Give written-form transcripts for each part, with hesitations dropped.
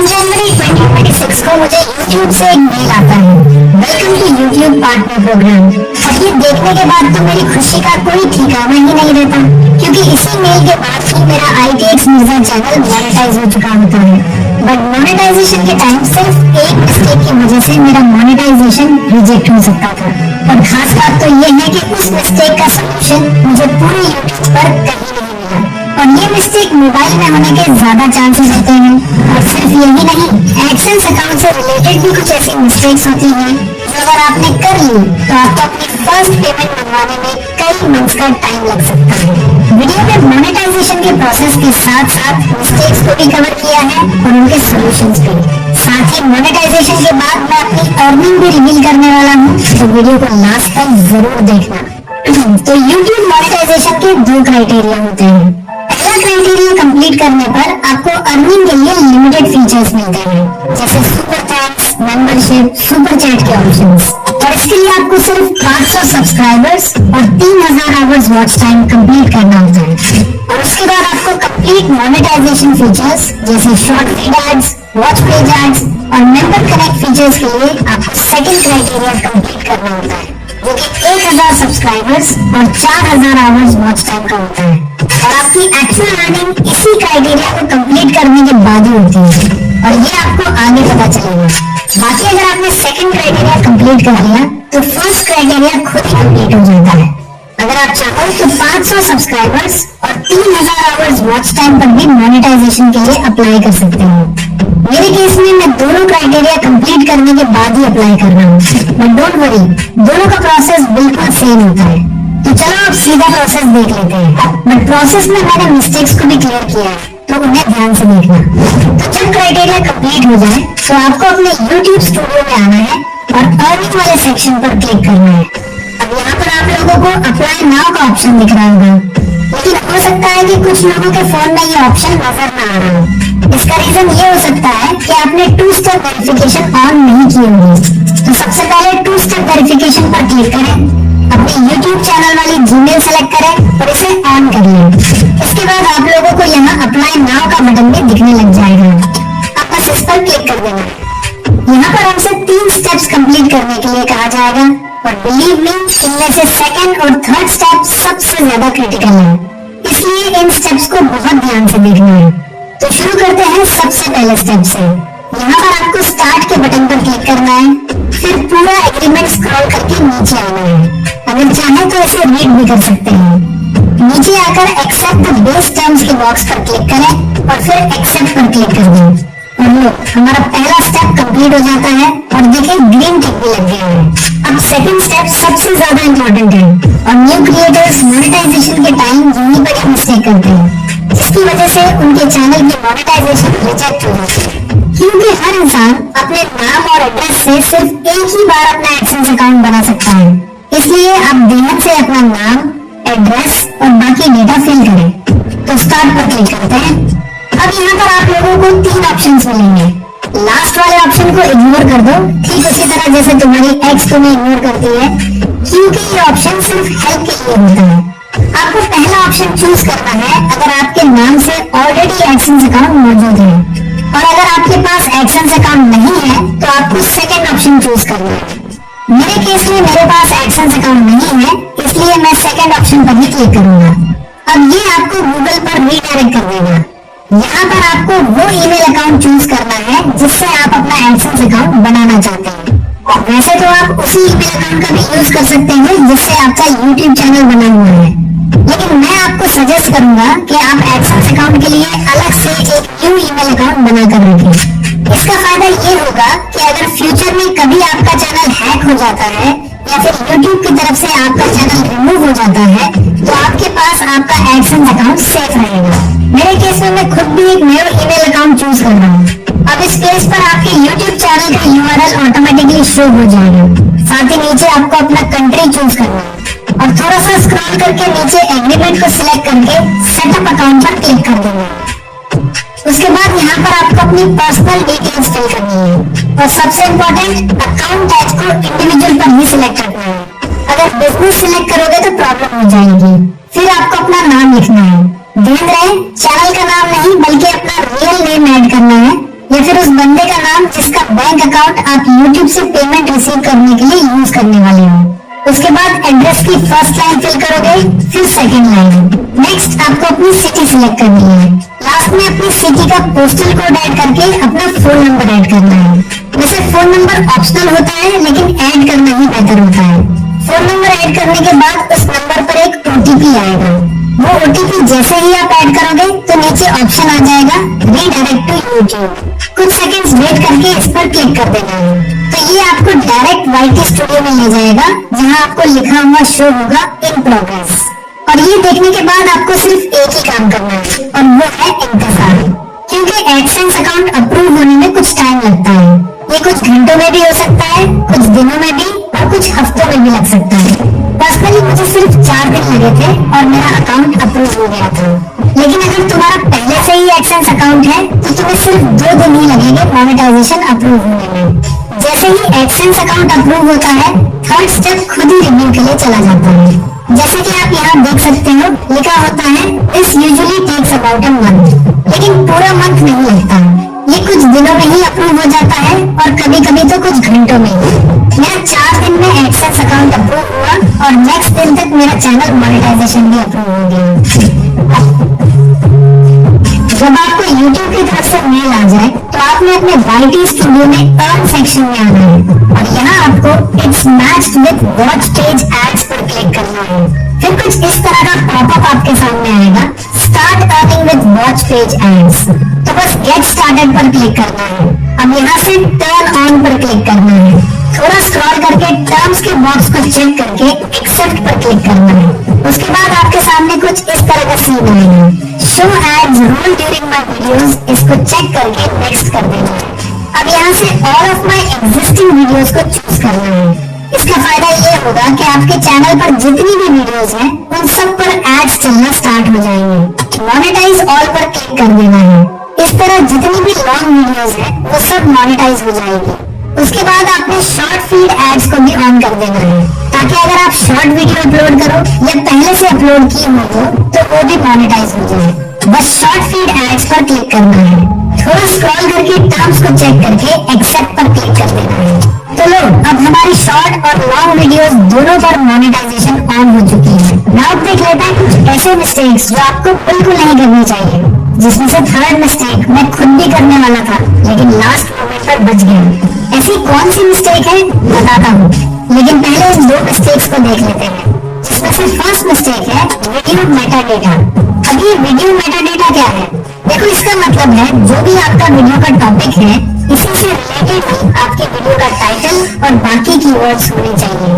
जनवरी 2026 को मुझे YouTube से एक मेल आता है, welcome to YouTube partner program. अब ये देखने के बाद तो मेरी खुशी का कोई ठिकाना ही नहीं रहता, क्योंकि इसी मेल के बाद ही मेरा ITX मिर्जा चैनल मोनेटाइज हो चुका होता है। बट मोनेटाइजेशन के टाइम सिर्फ एक मिस्टेक की वजह से मेरा मोनेटाइजेशन रिजेक्ट हो सकता था। और खास बात तो ये है कि उस मिस्टेक का सलूशन मुझे पूरे YouTube पर कहीं नहीं मिला। और ये मिस्टेक मोबाइल में होने के ज्यादा चांसेस होते हैं। और सिर्फ यही नहीं, एडसेंस अकाउंट से रिलेटेड भी कुछ ऐसी मिस्टेक्स होती हैं जो अगर आपने कर ली तो आपको अपनी फर्स्ट पेमेंट मंगवाने में कई मंथ्स का टाइम लग सकता है। वीडियो में मोनेटाइजेशन के प्रोसेस के साथ साथ मिस्टेक्स को भी कवर किया है और उनके सॉल्यूशंस भी। साथ ही मोनेटाइजेशन के बाद मैं अपनी अर्निंग भी रिवील करने वाला हूँ, तो वीडियो को लास्ट तक जरूर देखना। तो YouTube मोनेटाइजेशन के दो क्राइटेरिया होते हैं। पहला क्राइटेरिया कंप्लीट करने पर आपको अर्निंग के लिए लिमिटेड फीचर्स मिलते हैं, जैसे super thanks, membership, super chat के ऑप्शंस। और इसके लिए आपको सिर्फ 500 सब्सक्राइबर्स और 3000 आवर्स वॉच टाइम कंप्लीट करना होता है। और उसके बाद आपको कंप्लीट मोनेटाइजेशन फीचर्स जैसे short feed ads, watch page ads और मेंबर कनेक्ट फीचर्स के लिए आपको सेकंड क्राइटेरिया कंप्लीट करना होता है, जो कि 1000 सब्सक्राइबर्स और 4000 आवर्स वॉच टाइम का होता है। और आपकी एक्चुअल अर्निंग इसी क्राइटेरिया को कंप्लीट करने के बाद ही होती है, और ये आपको आगे पता चलेगा। बाकी अगर आपने सेकंड क्राइटेरिया कंप्लीट कर लिया तो फर्स्ट क्राइटेरिया खुद ही कंप्लीट हो जाता है। अगर आप चाहो तो 500 सब्सक्राइबर्स और 3000 आवर्स वॉच टाइम पर भी मोनेटाइजेशन के लिए अप्लाई कर सकते हो। मेरे केस में मैं दोनों क्राइटेरिया कंप्लीट करने के बाद ही अप्लाई कर रहा हूँ, बट डोंट वरी, दोनों का प्रोसेस बिल्कुल सेम होता है। तो चलो अब सीधा प्रोसेस देख लेते हैं। बट प्रोसेस में मैंने मिस्टेक्स को भी क्लियर किया है, तो उन्हें ध्यान से देखना। तो जब क्राइटेरिया कंप्लीट हो जाए तो आपको अपने YouTube स्टूडियो में आना है और अर्निंग वाले सेक्शन पर क्लिक करना है। अब यहाँ पर आप लोगों को अप्लाई नाउ का ऑप्शन दिख रहा होगा, लेकिन हो सकता है कि कुछ लोगों के फोन में ये ऑप्शन नजर ना आ रहा हो। इसका रीजन ये हो सकता है कि आपने 2 स्टेप वेरिफिकेशन ऑन नहीं की होगी। तो सबसे पहले 2 स्टेप वेरिफिकेशन पर क्लिक करें, अपनी YouTube चैनल वाली जीमेल सेलेक्ट करें और इसे ऑन कर लें। इसके बाद आप लोगों को यहाँ अप्लाई नाउ का बटन भी दिखने लग जाएगा। आप बस इस पर क्लिक कर देना। यहाँ पर हमसे 3 स्टेप्स कंप्लीट करने के लिए कहा जाएगा, और बिलीव मी, इनमें से सेकंड और थर्ड स्टेप सबसे ज्यादा क्रिटिकल है, इसलिए इन स्टेप्स को बहुत ध्यान से देखना है। तो शुरू करते हैं सबसे पहले स्टेप से। यहाँ पर आपको स्टार्ट के बटन पर क्लिक करना है, फिर पूरा एग्रीमेंट स्क्रॉल करके नीचे आना है। अगर चाहे तो इसे रीड भी कर सकते हैं। नीचे आकर एक्सेप्ट द बेस टर्म्स के बॉक्स पर क्लिक करें और फिर एक्सेप्ट पर क्लिक कर दें। और लो, हमारा पहला स्टेप कंप्लीट हो जाता है और देखिए ग्रीन टिक भी लग गया है। अब सेकंड स्टेप सबसे ज्यादा इंपॉर्टेंट है, और न्यू क्रिएटर्स मोनेटाइजेशन के टाइम यही बड़ी मिस्टेक करते हैं, जिसकी वजह से उनके चैनल की मोनेटाइजेशन रिजेक्ट हो जाती है। क्योंकि हर इंसान अपने नाम और एड्रेस से सिर्फ एक ही बार अपना एडसेंस अकाउंट बना सकता है, इसलिए आप ध्यान से अपना नाम, एड्रेस और बाकी डेटा फिल करें। तो स्टार्ट पर क्लिक करते हैं। अब यहाँ पर आप लोगों को 3 ऑप्शंस मिलेंगे। लास्ट वाले ऑप्शन को इग्नोर कर दो, ठीक उसी तरह जैसे तुम्हारी एक्स तुम्हें इग्नोर करती है, क्योंकि ये ऑप्शन सिर्फ हेल्प के लिए होता है। आपको पहला ऑप्शन चूज करना है अगर आपके नाम से ऑलरेडी एडसेंस अकाउंट मौजूद है, और अगर आपके पास एडसेंस अकाउंट नहीं है तो आपको सेकंड ऑप्शन चूज करना है। मेरे केस में मेरे पास एडसेंस अकाउंट नहीं है, इसलिए मैं सेकंड ऑप्शन पर ही क्लिक करूंगा। अब ये आपको गूगल पर रीडायरेक्ट कर देगा। यहाँ पर आपको वो ईमेल अकाउंट चूज करना है जिससे आप अपना एडसेंस अकाउंट बनाना चाहते हैं। वैसे तो आप उसी ईमेल अकाउंट का भी यूज कर सकते हैं जिससे आपका YouTube चैनल बना हुआ है, लेकिन मैं आपको सजेस्ट करूंगा कि आप एडसेंस अकाउंट के लिए अलग से एक न्यू ईमेल अकाउंट बनाकर रखें। इसका फायदा ये होगा कि अगर फ्यूचर में कभी आपका चैनल हैक हो जाता है या फिर YouTube की तरफ से आपका चैनल रिमूव हो जाता है तो आपके पास आपका एडसेंस अकाउंट सेफ रहेगा। मेरे केस में मैं खुद भी एक नया ईमेल अकाउंट चूज कर रहा हूँ। अब इस पेज पर आपके YouTube चैनल का URL ऑटोमेटिकली शो हो जाएगा। साथ ही नीचे आपको अपना कंट्री चूज करना है और थोड़ा सा स्क्रॉल करके नीचे एग्रीमेंट को सिलेक्ट करके सेटअप अकाउंट पर क्लिक कर देना है। उसके बाद यहाँ पर आपको अपनी पर्सनल डिटेल्स फिल करनी है, और सबसे इम्पोर्टेंट अकाउंट टाइप को इंडिविजुअल पर ही सिलेक्ट करना है। अगर बिजनेस सिलेक्ट करोगे तो प्रॉब्लम हो जाएगी। फिर आपको अपना नाम लिखना है। ध्यान रहे, चैनल का नाम नहीं बल्कि अपना रियल नेम ऐड करना है। या फिर उस बंदे का नाम जिसका बैंक अकाउंट आप YouTube से पेमेंट रिसीव करने के लिए यूज करने वाले हो। उसके बाद एड्रेस की फर्स्ट लाइन फिल करोगे, फिर सेकंड लाइन। नेक्स्ट आपको अपनी सिटी सिलेक्ट करनी है। लास्ट में अपनी सिटी का पोस्टल कोड ऐड करके अपना फोन नंबर ऐड करना है। वैसे फोन नंबर ऑप्शनल होता है, लेकिन ऐड करना ही बेहतर होता है। फोन नंबर ऐड करने के बाद उस नंबर पर एक OTP आएगा। वो OTP जैसे ही आप ऐड करोगे तो नीचे ऑप्शन आ जाएगा रीडायरेक्ट टू यूट्यूब। कुछ सेकंड्स वेट करके इस पर क्लिक कर देना है, तो ये आपको डायरेक्ट YT स्टूडियो में ले जाएगा, जहां आपको लिखा हुआ शो होगा इन प्रोग्रेस। और ये देखने के बाद आपको सिर्फ एक ही काम करना है, और वो है इंतजार। क्योंकि एडसेंस अकाउंट अप्रूव होने में कुछ टाइम लगता है। ये कुछ घंटों में भी हो सकता है, कुछ दिनों में भी, और कुछ हफ्तों में भी लग सकता है। पर्सनली मुझे सिर्फ 4 दिन लगे थे और मेरा अकाउंट अप्रूव हो गया था। लेकिन अगर तुम्हारा पहले से ही एडसेंस अकाउंट है तो तुम्हें सिर्फ 2 दिन ही लगेंगे मोनेटाइजेशन अप्रूव होने में। जैसे ही एडसेंस अकाउंट अप्रूव होता है, थर्ड स्टेप खुद ही रिव्यू के लिए चला जाता है। जैसे कि आप यहाँ देख सकते हो, लिखा होता है this usually takes about a month, लेकिन पूरा मंथ नहीं लगता। ये कुछ दिनों में ही अप्रूव हो जाता है, और कभी कभी तो कुछ घंटों में ही। मेरा 4 दिन में एडसेंस अकाउंट अप्रूव हुआ, और नेक्स्ट दिन तक मेरा चैनल मोनेटाइजेशन भी अप्रूव हो गया। जब आपको YouTube की तरफ से मेल आ जाए तो आपने अपने YT स्टूडियो में अर्न सेक्शन में आना है, और यहाँ आपको it's matched with watch page ads पर क्लिक करना है। फिर कुछ इस तरह का पॉपअप आपके सामने आएगा, start earning with watch page ads. तो बस गेट स्टार्टेड पर क्लिक करना है। अब यहाँ से टर्न ऑन पर क्लिक करना है। थोड़ा स्क्रॉल करके टर्म्स के बॉक्स को चेक करके एक्सेप्ट पर क्लिक करना है। उसके बाद आपके सामने कुछ इस तरह का सीन आएगा, show ads roll during my videos. इसको चेक करके नेक्स्ट कर देना है। अब यहाँ से all of my existing videos को चूज करना है। इसका फायदा ये होगा कि आपके चैनल पर जितनी भी वीडियोस हैं उन सब पर एड्स चलना स्टार्ट हो जाएंगे। मोनेटाइज ऑल पर क्लिक कर देना है। इस तरह जितनी भी लॉन्ग वीडियोस हैं वो सब मोनेटाइज हो जाएगी। उसके बाद आपने शॉर्ट फीड एड्स को भी ऑन कर देना है, ताकि अगर आप शॉर्ट वीडियो अपलोड करो या पहले से अपलोड की हो तो वो भी मोनेटाइज हो जाए। बस शॉर्ट फीड एड्स पर क्लिक करना है। थोड़ा स्क्रॉल करके टर्म्स को चेक करके एक्सेप्ट पर क्लिक कर देना है। तो लो, अब हमारी शॉर्ट और लॉन्ग वीडियोस दोनों पर मोनेटाइजेशन ऑन हो चुकी है। नाउ देख लेते हैं कुछ ऐसे मिस्टेक्स जो आपको बिल्कुल नहीं करनी चाहिए, जिसमें से थर्ड मिस्टेक मैं खुद भी करने वाला था, लेकिन लास्ट मोमेंट पर बच गया। ऐसी कौन सी मिस्टेक है बताता हूँ, लेकिन पहले इन 2 मिस्टेक्स को देख लेते हैं। जिसमें से फर्स्ट मिस्टेक है वीडियो मेटा डेटा। अब ये वीडियो मेटा डेटा क्या है? देखो, इसका मतलब है जो भी आपका वीडियो का टॉपिक है, इसी से रिलेटेड आपके वीडियो का टाइटल और बाकी कीवर्ड्स होने चाहिए।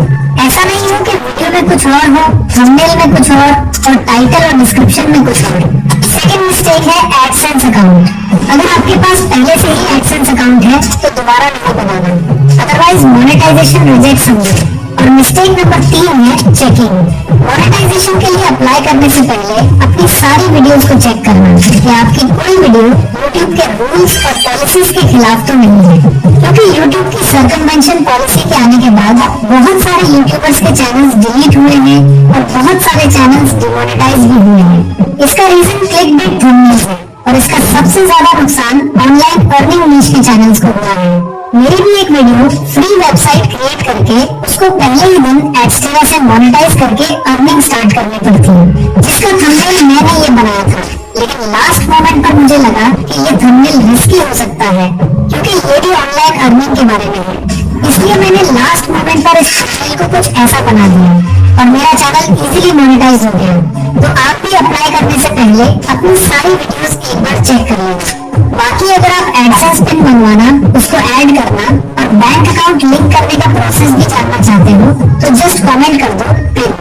ऐसा नहीं हो कि वीडियो में कुछ और हो, थंबनेल में कुछ और टाइटल और डिस्क्रिप्शन में कुछ और। सेकंड मिस्टेक है एडसेंस अकाउंट। अगर आपके पास पहले से ही एडसेंस अकाउंट है तो दोबारा नहीं बनाना, अदरवाइज मोनेटाइजेशन रिजेक्ट समझो। और मिस्टेक नंबर 3 है चेकिंग। मोनेटाइजेशन के लिए अप्लाई करने से पहले अपनी सारी वीडियोस को चेक करना कि आपकी कोई वीडियो YouTube के रूल्स और पॉलिसीज के खिलाफ तो नहीं है, क्योंकि YouTube की सर्कमवेंशन पॉलिसी के आने के बाद बहुत सारे यूट्यूबर्स के चैनल्स डिलीट हुए हैं और बहुत सारे चैनल्स डिमोनेटाइज भी हुए हैं। इसका रीजन क्लिकबेट थंबनेल्स है, और इसका सबसे ज्यादा नुकसान ऑनलाइन अर्निंग नीश के चैनल्स को हुआ है। मेरी भी एक वीडियो फ्री वेबसाइट क्रिएट करके उसको पहले ही दिन एडस्टेरा से मोनेटाइज करके अर्निंग स्टार्ट करनी पड़ती है, जिसका थंबनेल मैंने ये बनाया था। लेकिन लास्ट मोमेंट पर मुझे लगा कि ये थंबनेल रिस्की हो सकता है, क्योंकि ये भी ऑनलाइन अर्निंग के बारे में है। इसलिए मैंने लास्ट मोमेंट पर इस थंबनेल को कुछ ऐसा बना दिया और मेरा चैनल इजीली मोनेटाइज हो गया। तो आप भी अप्लाई करने से पहले अपनी सारी वीडियोस एक बार चेक कर लेना। बाकी अगर आप एडसेंस पिन बनवाना, उसको ऐड करना और बैंक अकाउंट लिंक करने का प्रोसेस भी जानना चाहते हो तो जस्ट कमेंट कर दो पिन।